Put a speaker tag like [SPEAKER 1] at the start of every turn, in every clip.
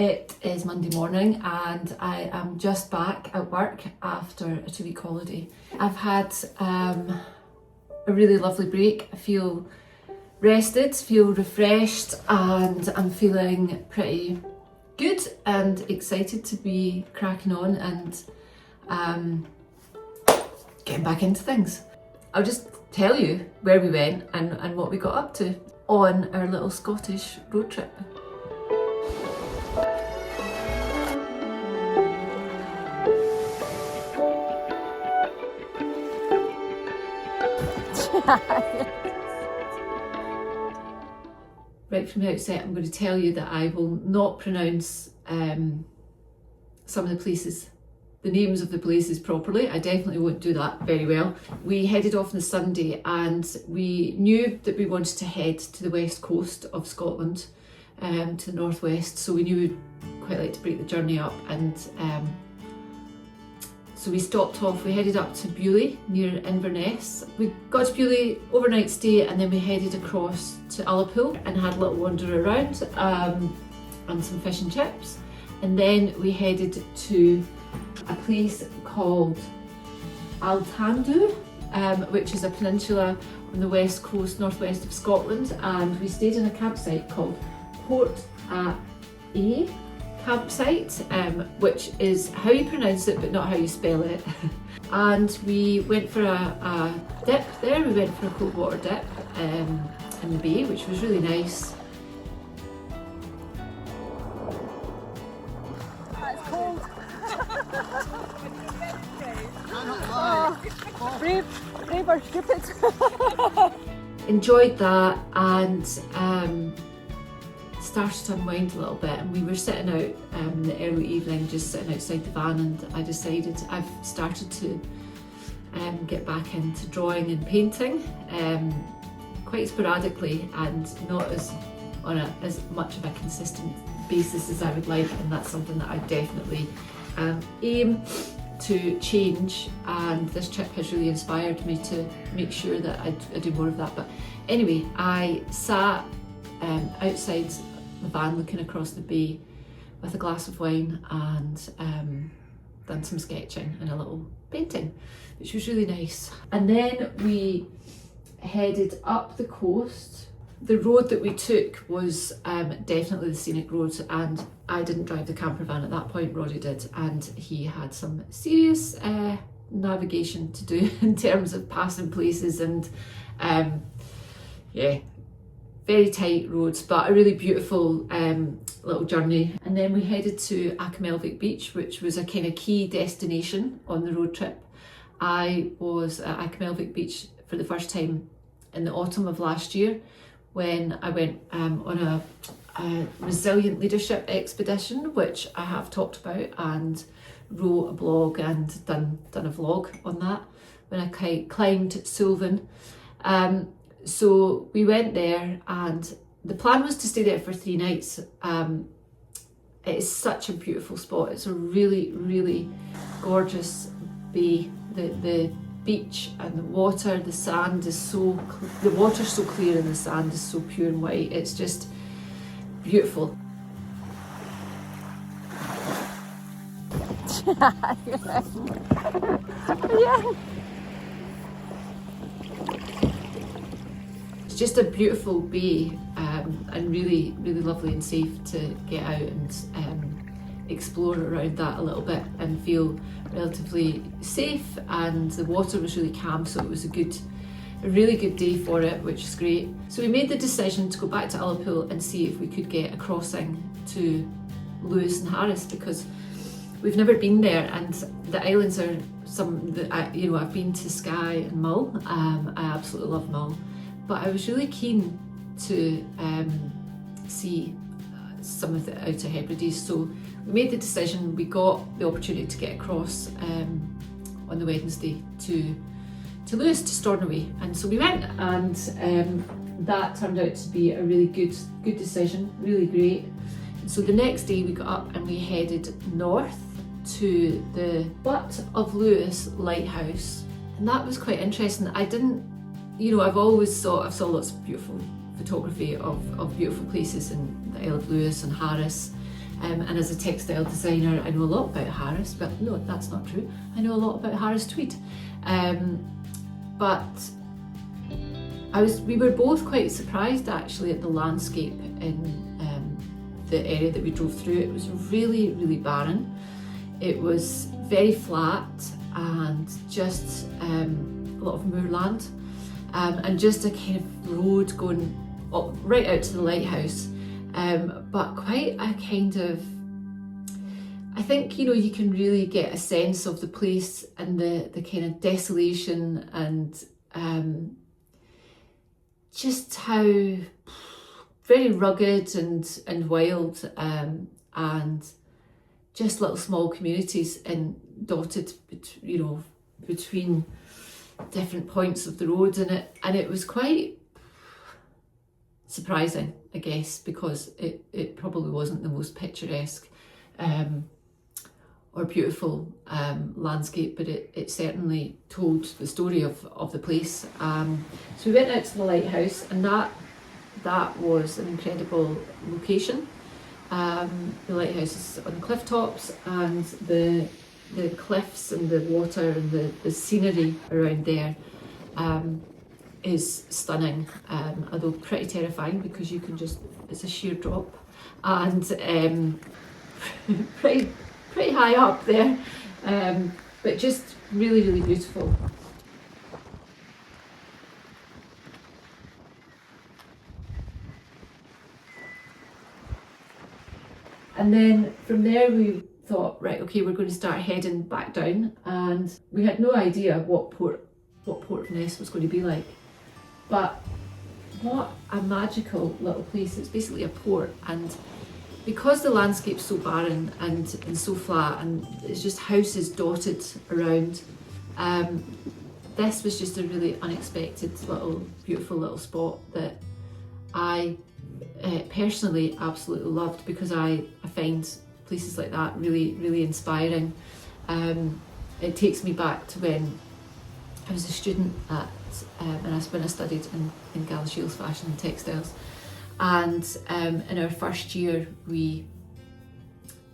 [SPEAKER 1] It is Monday morning and I am just back at work after a 2-week holiday. I've had a really lovely break. I feel rested, feel refreshed, and I'm feeling pretty good and excited to be cracking on and getting back into things. I'll just tell you where we went and what we got up to on our little Scottish road trip. Right from the outset, I'm going to tell you that I will not pronounce some of the places, the names of the places properly. I definitely won't do that very well. We headed off on the Sunday and we knew that we wanted to head to the west coast of Scotland, to the northwest, so we knew we'd quite like to break the journey up, and so we stopped off. We headed up to Beaulieu near Inverness. We got to Beaulieu, overnight stay, and then we headed across to Ullapool and had a little wander around and some fish and chips. And then we headed to a place called Altandu, which is a peninsula on the west coast, northwest of Scotland, and we stayed in a campsite called Port A campsite, which is how you pronounce it but not how you spell it. And we went for a dip there. We went for a cold water dip in the bay, which was really nice.
[SPEAKER 2] It's cold. Oh, brave or stupid.
[SPEAKER 1] Enjoyed that and started to unwind a little bit, and we were sitting out in the early evening, just sitting outside the van, and I decided I've started to get back into drawing and painting quite sporadically and not on as much of a consistent basis as I would like, and that's something that I definitely aim to change, and this trip has really inspired me to make sure that I do more of that. But anyway, I sat outside the van looking across the bay with a glass of wine and done some sketching and a little painting, which was really nice. And then we headed up the coast. The road that we took was definitely the scenic road, and I didn't drive the camper van at that point, Roddy did, and he had some serious navigation to do in terms of passing places and yeah, very tight roads, but a really beautiful little journey. And then we headed to Achamelvic Beach, which was a kind of key destination on the road trip. I was at Achamelvic Beach for the first time in the autumn of last year when I went on a resilient leadership expedition, which I have talked about and wrote a blog and done a vlog on that when I climbed Sullivan. So we went there, and the plan was to stay there for 3 nights. It is such a beautiful spot. It's a really, really gorgeous bay. The beach and the water, the sand is the water's so clear and the sand is so pure and white. It's just beautiful.
[SPEAKER 2] Yeah.
[SPEAKER 1] It's just a beautiful bay, and really, really lovely and safe to get out and explore around that a little bit and feel relatively safe, and the water was really calm, so it was a really good day for it, which is great. So we made the decision to go back to Ullapool and see if we could get a crossing to Lewis and Harris, because we've never been there, and the islands are some that I've been to Skye and Mull. I absolutely love Mull, but I was really keen to see some of the Outer Hebrides. So we made the decision. We got the opportunity to get across on the Wednesday to Lewis, to Stornoway, and so we went, and that turned out to be a really good decision, really great. And so the next day we got up and we headed north to the Butt of Lewis lighthouse, and that was quite interesting. I've always thought, I've saw lots of beautiful photography of beautiful places in the Isle of Lewis and Harris, And as a textile designer, I know a lot about Harris, but no, that's not true. I know a lot about Harris tweed. But we were both quite surprised actually at the landscape in the area that we drove through. It was really, really barren. It was very flat and just a lot of moorland, and just a kind of road going up, right out to the lighthouse, but quite a kind of, I think, you know, you can really get a sense of the place and the kind of desolation and just how very rugged and wild, and just little small communities and dotted, you know, between different points of the road, and it was quite surprising, I guess, because it probably wasn't the most picturesque or beautiful landscape, but it certainly told the story of the place. So we went out to the lighthouse, and that was an incredible location. The lighthouse is on the cliff tops, and the cliffs and the water and the scenery around there is stunning, although pretty terrifying because it's a sheer drop, and pretty high up there, but just really, really beautiful. And then from there we thought, right, okay, we're going to start heading back down, and we had no idea what Port of Ness was going to be like. But what a magical little place. It's basically a port, and because the landscape's so barren and so flat, and it's just houses dotted around, this was just a really unexpected little beautiful little spot that I personally absolutely loved, because I find places like that really, really inspiring. It takes me back to when I was a student at when I studied in Galashiels fashion and textiles, and in our first year we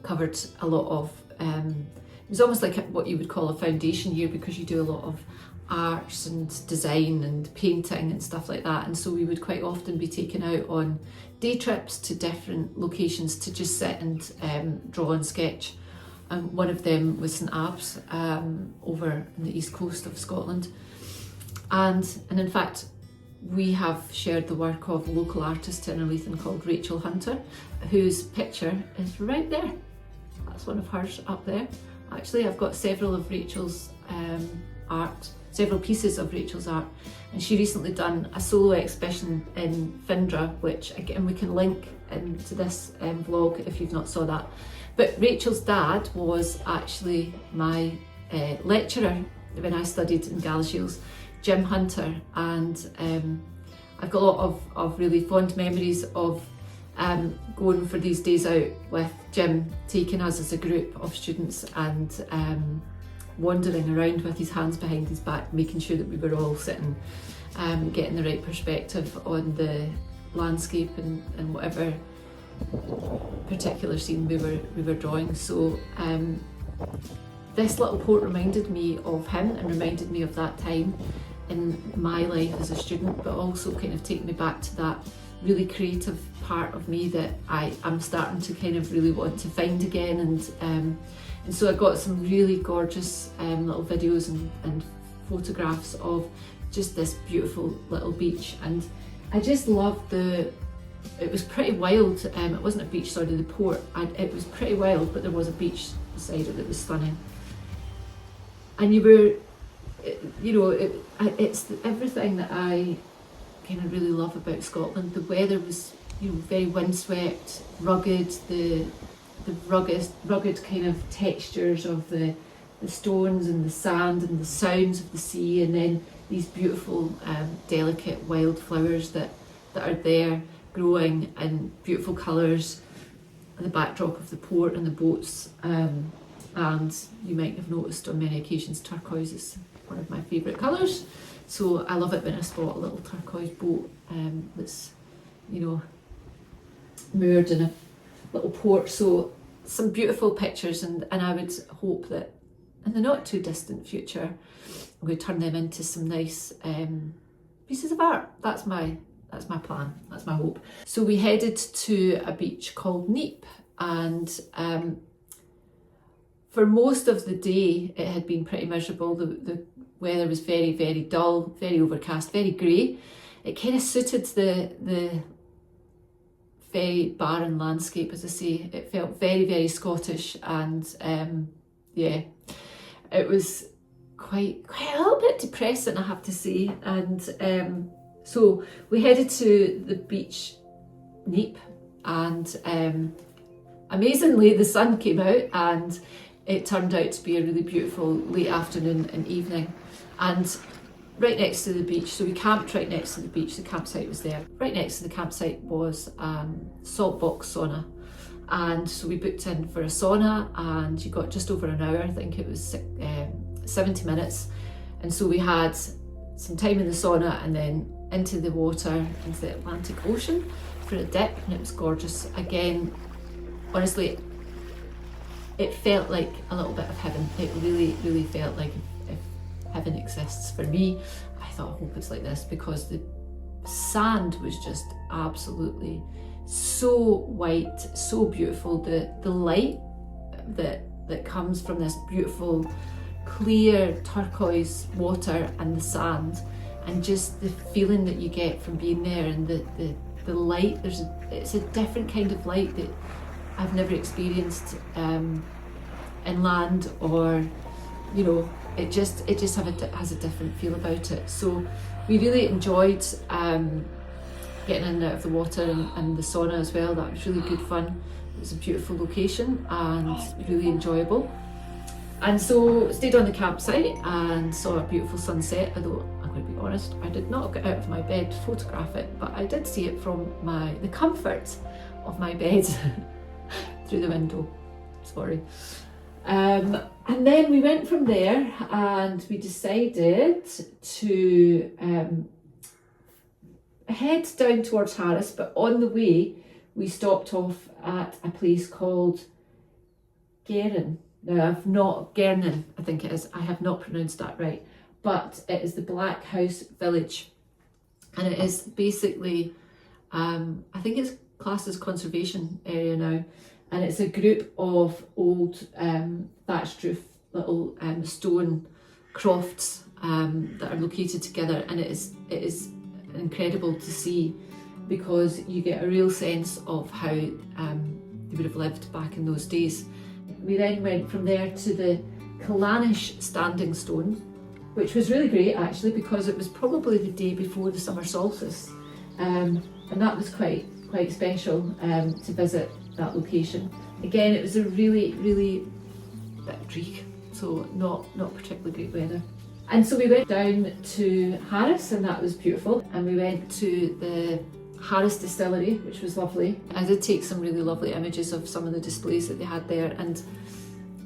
[SPEAKER 1] covered a lot of it was almost like what you would call a foundation year, because you do a lot of arts and design and painting and stuff like that, and so we would quite often be taken out on day trips to different locations to just sit and draw and sketch. One of them was St Abbs, over in the east coast of Scotland, and in fact we have shared the work of a local artist in Leithen called Rachel Hunter, whose picture is right there. That's one of hers up there. Actually, I've got several of Rachel's art, several pieces of Rachel's art, and she recently done a solo exhibition in Findra, which again we can link into this vlog if you've not saw that. But Rachel's dad was actually my lecturer when I studied in Galashiels, Jim Hunter, and I've got a lot of really fond memories of going for these days out with Jim, taking us as a group of students and wandering around with his hands behind his back, making sure that we were all sitting, getting the right perspective on the landscape and whatever particular scene we were drawing. So this little port reminded me of him and reminded me of that time in my life as a student, but also kind of take me back to that really creative part of me that I'm starting to kind of really want to find again. And so I got some really gorgeous little videos and photographs of just this beautiful little beach, and I just loved it was pretty wild. It wasn't a beach, sorry, the port. It was pretty wild, but there was a beach beside it that was stunning. And you were, you know, it's everything that I kind of really love about Scotland. The weather was, you know, very windswept, rugged, the rugged kind of textures of the stones and the sand and the sounds of the sea, and then these beautiful, delicate wild flowers that are there growing in beautiful colours, and the backdrop of the port and the boats. And you might have noticed on many occasions turquoise is one of my favourite colours, so I love it when I spot a little turquoise boat that's, you know, moored in little port. So some beautiful pictures, and I would hope that in the not too distant future I'm going to turn them into some nice pieces of art. That's my plan, that's my hope. So we headed to a beach called Neep, and for most of the day it had been pretty miserable. The weather was very, very dull, very overcast, very grey. It kind of suited the very barren landscape, as I say. It felt very, very Scottish, and yeah, it was quite a little bit depressing, I have to say. And so we headed to the beach Neep, and amazingly the sun came out, and it turned out to be a really beautiful late afternoon and evening. And right next to the beach, so we camped right next to the beach, the campsite was there. Right next to the campsite was salt box sauna. And so we booked in for a sauna, and you got just over an hour, I think it was 70 minutes. And so we had some time in the sauna and then into the water, into the Atlantic Ocean for a dip, and it was gorgeous. Again, honestly, it felt like a little bit of heaven. It really, really felt like if heaven exists for me, I thought, I hope it's like this, because the sand was just absolutely so white, so beautiful. The light that comes from this beautiful clear turquoise water and the sand, and just the feeling that you get from being there, and the light, it's a different kind of light that I've never experienced inland, or you know, it just has a different feel about it. So we really enjoyed getting in and out of the water, and the sauna as well. That was really good fun. It was a beautiful location and really enjoyable. And so stayed on the campsite and saw a beautiful sunset, although I'm going to be honest, I did not get out of my bed to photograph it, but I did see it from the comfort of my bed through the window. Sorry. And then we went from there, and we decided to head down towards Harris, but on the way we stopped off at a place called Gernon. Now, Gernon, I think it is. I have not pronounced that right, but it is the Black House Village, and it is basically, I think it's classed as conservation area now, and it's a group of old thatched roof little stone crofts that are located together, and it is incredible to see, because you get a real sense of how they would have lived back in those days. We then went from there to the Killanish Standing Stone, which was really great actually, because it was probably the day before the summer solstice, and that was quite special to visit that location. Again, it was a really, really bit dreary, so not particularly great weather. And so we went down to Harris, and that was beautiful, and we went to the Harris Distillery, which was lovely. I did take some really lovely images of some of the displays that they had there, and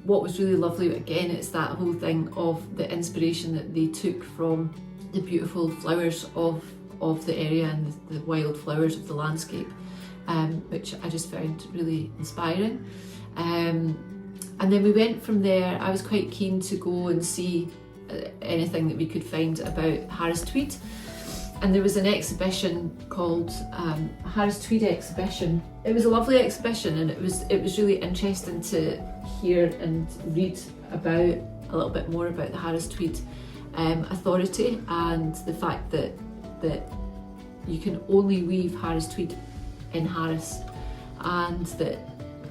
[SPEAKER 1] what was really lovely again is that whole thing of the inspiration that they took from the beautiful flowers of the area and the wild flowers of the landscape, which I just found really inspiring. And then we went from there. I was quite keen to go and see anything that we could find about Harris Tweed, and there was an exhibition called Harris Tweed Exhibition. It was a lovely exhibition, and it was really interesting to hear and read about a little bit more about the Harris Tweed Authority, and the fact that you can only weave Harris Tweed in Harris, and that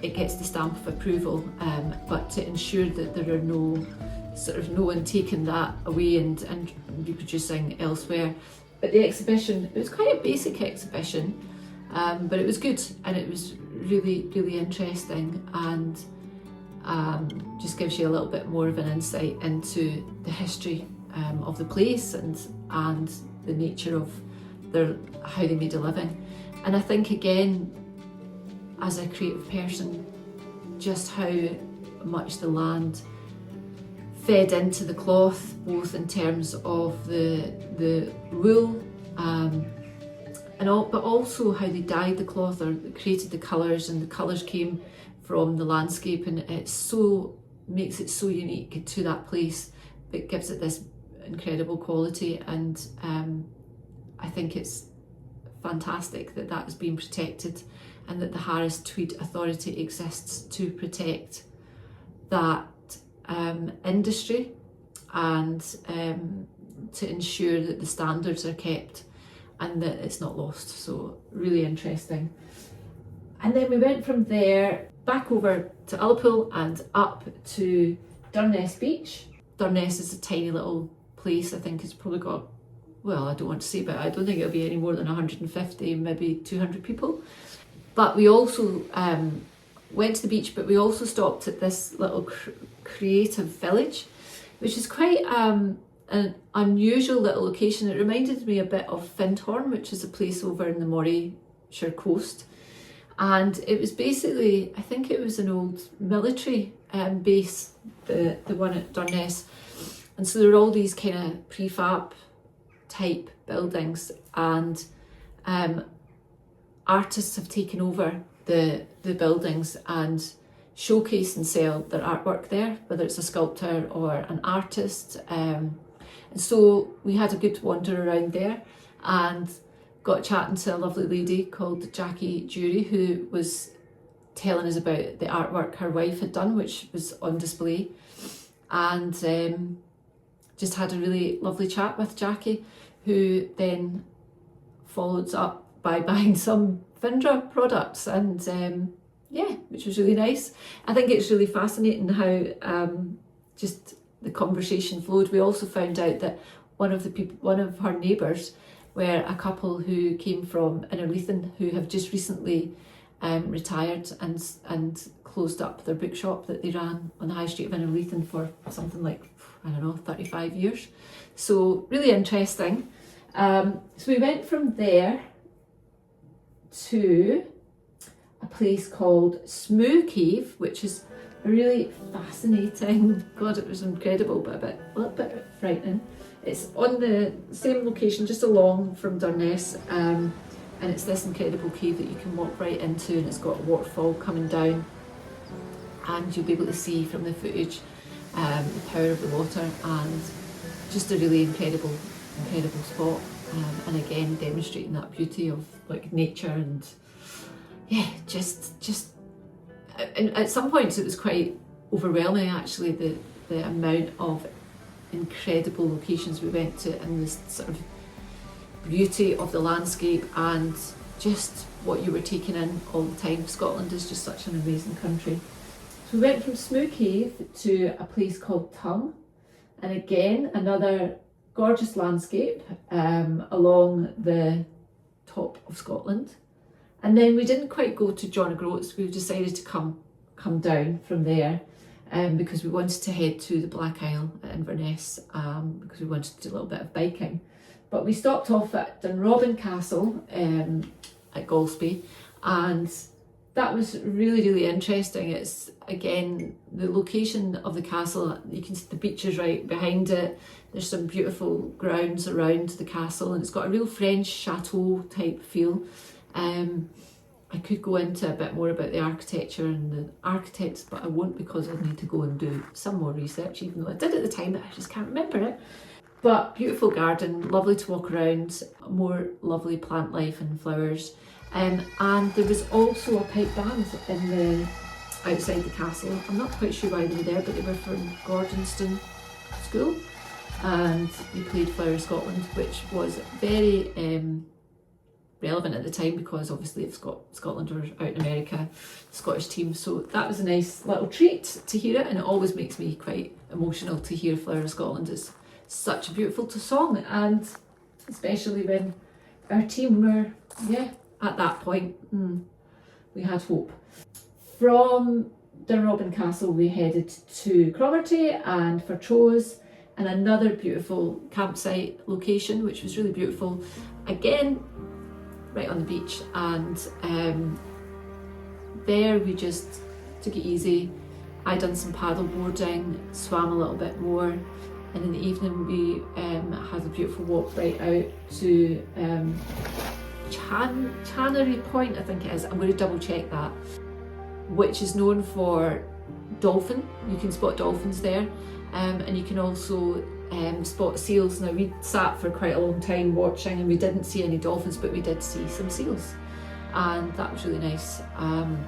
[SPEAKER 1] it gets the stamp of approval, but to ensure that there are no one taking that away and reproducing elsewhere. But the exhibition, it was quite a basic exhibition, but it was good, and it was really, really interesting, and just gives you a little bit more of an insight into the history of the place and the nature of how they made a living. And I think again, as a creative person, just how much the land fed into the cloth, both in terms of the wool, but also how they dyed the cloth or created the colours, and the colours came from the landscape, and makes it so unique to that place. It gives it this incredible quality, and I think it's fantastic that that is being protected, and that the Harris Tweed Authority exists to protect that industry, and to ensure that the standards are kept and that it's not lost. So really interesting. And then we went from there back over to Ullapool and up to Durness Beach. Durness is a tiny little place. I think it's probably got, well, I don't want to say, but I don't think it'll be any more than 150, maybe 200 people. But we also went to the beach, but we also stopped at this little creative village, which is quite an unusual little location. It reminded me a bit of Findhorn, which is a place over in the Morayshire coast. And it was basically, I think it was an old military base, the one at Durness. And so there were all these kind of prefab type buildings, and artists have taken over the buildings and showcase and sell their artwork there, whether it's a sculptor or an artist. And so we had a good wander around there and got chatting to a lovely lady called Jackie Jury, who was telling us about the artwork her wife had done, which was on display. And just had a really lovely chat with Jackie, who then followed up by buying some Findra products, and yeah, which was really nice. I think it's really fascinating how just the conversation flowed. We also found out that one of her neighbours were a couple who came from Innerleithen, who have just recently retired and closed up their bookshop that they ran on the high street of Innerleithen for something like, I don't know, 35 years. So really interesting. So we went from there to a place called Smoo Cave, which is a really fascinating, God, it was incredible, but a little bit frightening. It's on the same location, just along from Durness, and it's this incredible cave that you can walk right into, and it's got a waterfall coming down, and you'll be able to see from the footage the power of the water, and just a really incredible spot, and again demonstrating that beauty of like nature, and yeah, just and at some points it was quite overwhelming actually, the amount of incredible locations we went to, and this sort of beauty of the landscape and just what you were taking in all the time. Scotland is just such an amazing country. So we went from Smoo Cave to a place called Tongue, and again another gorgeous landscape along the top of Scotland. And then we didn't quite go to John O'Groats. We decided to come down from there because we wanted to head to the Black Isle at Inverness, because we wanted to do a little bit of biking. But we stopped off at Dunrobin Castle at Golspie, and that was really, really interesting. It's, again, the location of the castle, you can see the beach is right behind it. There's some beautiful grounds around the castle, and it's got a real French chateau type feel. I could go into a bit more about the architecture and the architects, but I won't, because I need to go and do some more research, even though I did at the time, but I just can't remember it. But beautiful garden, lovely to walk around, more lovely plant life and flowers. And there was also a pipe band outside the castle. I'm not quite sure why they were there, but they were from Gordonston School, and they played Flower of Scotland, which was very relevant at the time, because obviously if Scotland were out in America, the Scottish team. So that was a nice little treat to hear it, and it always makes me quite emotional to hear Flower of Scotland. It's such a beautiful song, and especially when our team were, at that point, we had hope. From Dunrobin Castle we headed to Cromarty and Fortrose, and another beautiful campsite location, which was really beautiful. Again, right on the beach, and there we just took it easy. I done some paddle boarding, swam a little bit more, and in the evening we had a beautiful walk right out to Channery Point, I think it is. I'm going to double check that. Which is known for dolphin. You can spot dolphins there, and you can also spot seals. Now we sat for quite a long time watching, and we didn't see any dolphins, but we did see some seals, and that was really nice. And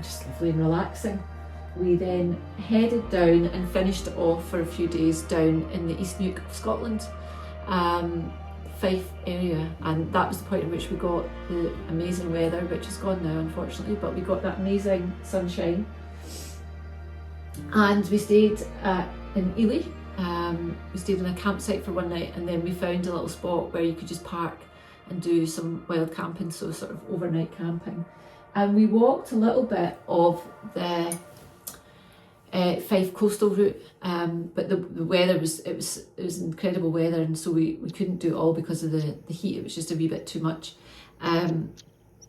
[SPEAKER 1] just lovely and relaxing. We then headed down and finished off for a few days down in the East Neuk of Scotland, Fife area, and that was the point at which we got the amazing weather, which is gone now unfortunately, but we got that amazing sunshine. And we stayed in Ely. We stayed in a campsite for one night, and then we found a little spot where you could just park and do some wild camping, so sort of overnight camping. And we walked a little bit of the Fife coastal route, but the weather was incredible weather, and so we couldn't do it all because of the heat. It was just a wee bit too much.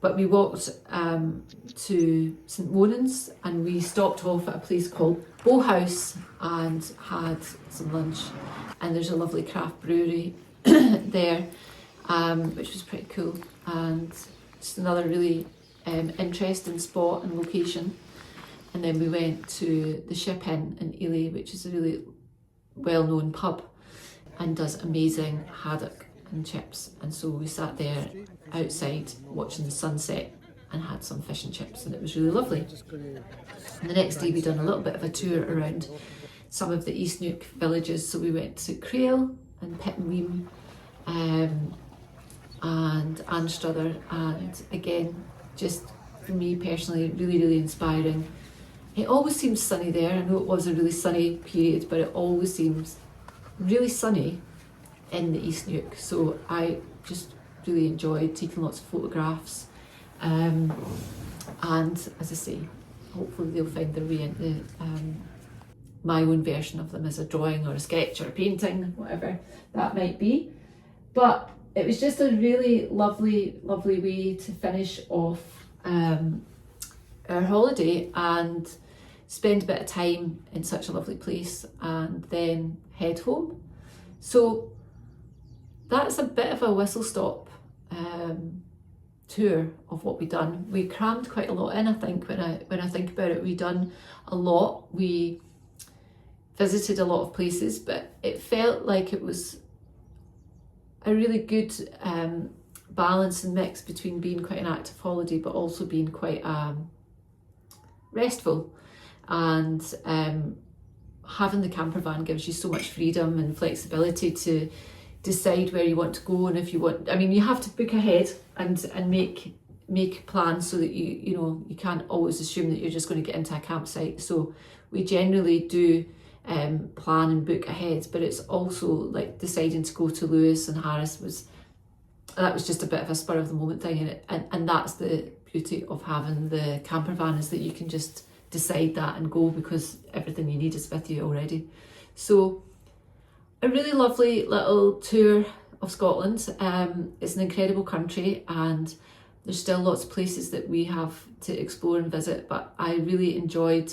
[SPEAKER 1] But we walked to St Monans, and we stopped off at a place called Bow House and had some lunch. And there's a lovely craft brewery there, which was pretty cool, and just another really interesting spot and location. And then we went to the Ship Inn in Ely, which is a really well-known pub and does amazing haddock and chips. And so we sat there outside watching the sunset and had some fish and chips, and it was really lovely. And the next day we done a little bit of a tour around some of the East Neuk villages. So we went to Crail and Pittenweem and Anstruther, and again, just for me personally, really, really inspiring. It always seems sunny there. I know it was a really sunny period, but it always seems really sunny in the East Neuk. So I just really enjoyed taking lots of photographs. And as I say, hopefully they'll find their way into my own version of them as a drawing or a sketch or a painting, whatever that might be. But it was just a really lovely, lovely way to finish off our holiday and spend a bit of time in such a lovely place and then head home. So that's a bit of a whistle-stop tour of what we done. We crammed quite a lot in, I think. When I think about it, we done a lot. We visited a lot of places, but it felt like it was a really good balance and mix between being quite an active holiday but also being quite restful. And having the camper van gives you so much freedom and flexibility to decide where you want to go, and if you want, I mean, you have to book ahead and make plans so that you can't always assume that you're just going to get into a campsite. So we generally do plan and book ahead, but it's also like deciding to go to Lewis and Harris was just a bit of a spur of the moment thing, and that's the beauty of having the camper van, is that you can just decide that and go because everything you need is with you already. So a really lovely little tour of Scotland. It's an incredible country, and there's still lots of places that we have to explore and visit, but I really enjoyed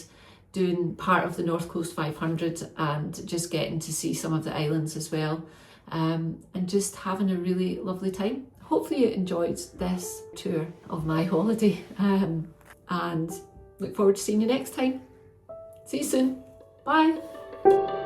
[SPEAKER 1] doing part of the North Coast 500 and just getting to see some of the islands as well, and just having a really lovely time. Hopefully you enjoyed this tour of my holiday, and look forward to seeing you next time. See you soon. Bye.